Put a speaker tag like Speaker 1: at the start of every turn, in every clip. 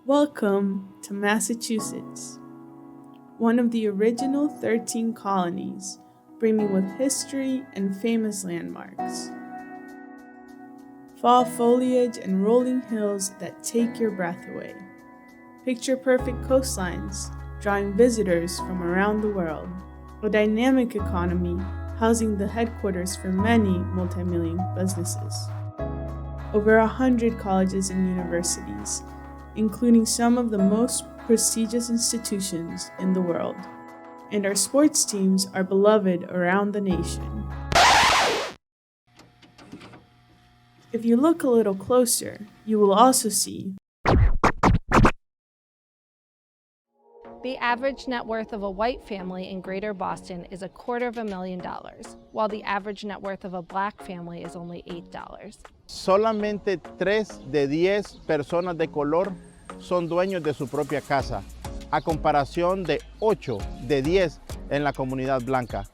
Speaker 1: Welcome to Massachusetts, one of the original 13 colonies, brimming with history and famous landmarks. Fall foliage and rolling hills that take your breath away. Picture-perfect coastlines, drawing visitors from around the world. A dynamic economy, housing the headquarters for many multi-million businesses. Over 100 colleges and universities, including some of the most prestigious institutions in the world. And our sports teams are beloved around the nation. If you look a little closer, you will also see
Speaker 2: the average net worth of a white family in Greater Boston is $250,000, while the average net worth of a black family is only $8.
Speaker 3: Solamente 3 de 10 personas de color son dueños de su propia casa, a comparación de 8 de 10 en la comunidad blanca.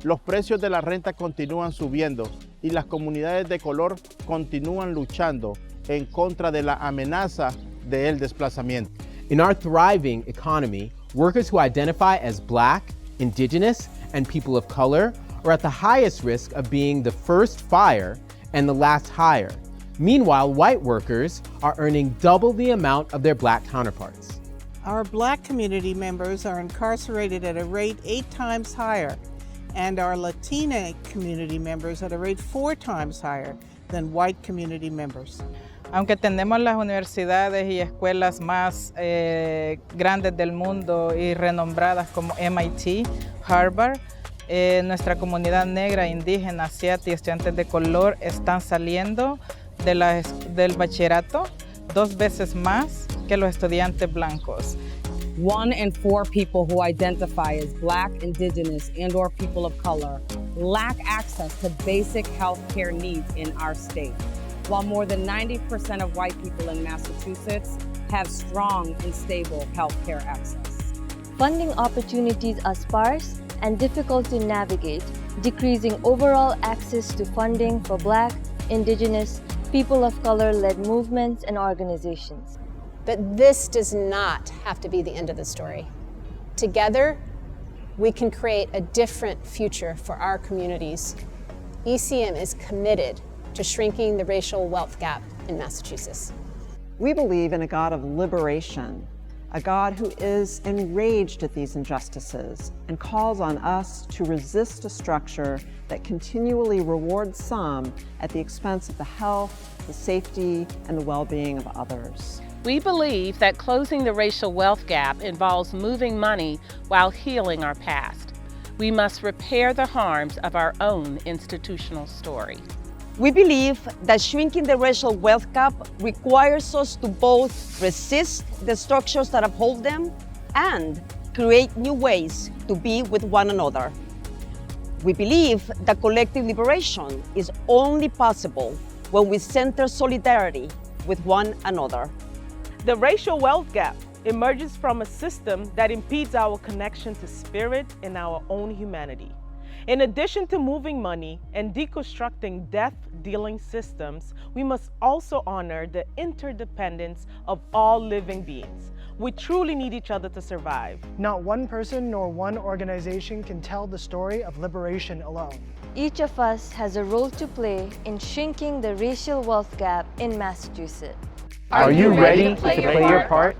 Speaker 3: Los precios de la renta continúan subiendo y las comunidades de color continúan luchando en contra de la amenaza del desplazamiento.
Speaker 4: In our thriving economy, workers who identify as Black, Indigenous, and people of color are at the highest risk of being the first fire and the last hire. Meanwhile, white workers are earning double the amount of their Black counterparts.
Speaker 5: Our Black community members are incarcerated at a rate 8 times higher, and our Latina community members at a rate 4 times higher than white community members.
Speaker 6: Aunque tenemos las universidades y escuelas más grandes del mundo y renombradas como MIT, Harvard, nuestra comunidad negra, indígena, asiática y estudiantes de color están saliendo del bachillerato 2 veces más que los estudiantes blancos.
Speaker 7: 1 in 4 people who identify as Black, Indigenous, and/or people of color lack access to basic health care needs in our state, while more than 90% of white people in Massachusetts have strong and stable health care access.
Speaker 8: Funding opportunities are sparse and difficult to navigate, decreasing overall access to funding for Black, Indigenous, people of color-led movements and organizations.
Speaker 9: But this does not have to be the end of the story. Together, we can create a different future for our communities. ECM is committed to shrinking the racial wealth gap in Massachusetts.
Speaker 10: We believe in a God of liberation, a God who is enraged at these injustices and calls on us to resist a structure that continually rewards some at the expense of the health, the safety, and the well-being of others.
Speaker 11: We believe that closing the racial wealth gap involves moving money while healing our past. We must repair the harms of our own institutional story.
Speaker 12: We believe that shrinking the racial wealth gap requires us to both resist the structures that uphold them and create new ways to be with one another. We believe that collective liberation is only possible when we center solidarity with one another.
Speaker 13: The racial wealth gap emerges from a system that impedes our connection to spirit and our own humanity. In addition to moving money and deconstructing death-dealing systems, we must also honor the interdependence of all living beings. We truly need each other to survive.
Speaker 14: Not one person nor one organization can tell the story of liberation alone.
Speaker 8: Each of us has a role to play in shrinking the racial wealth gap in Massachusetts.
Speaker 4: Are you ready to play your part?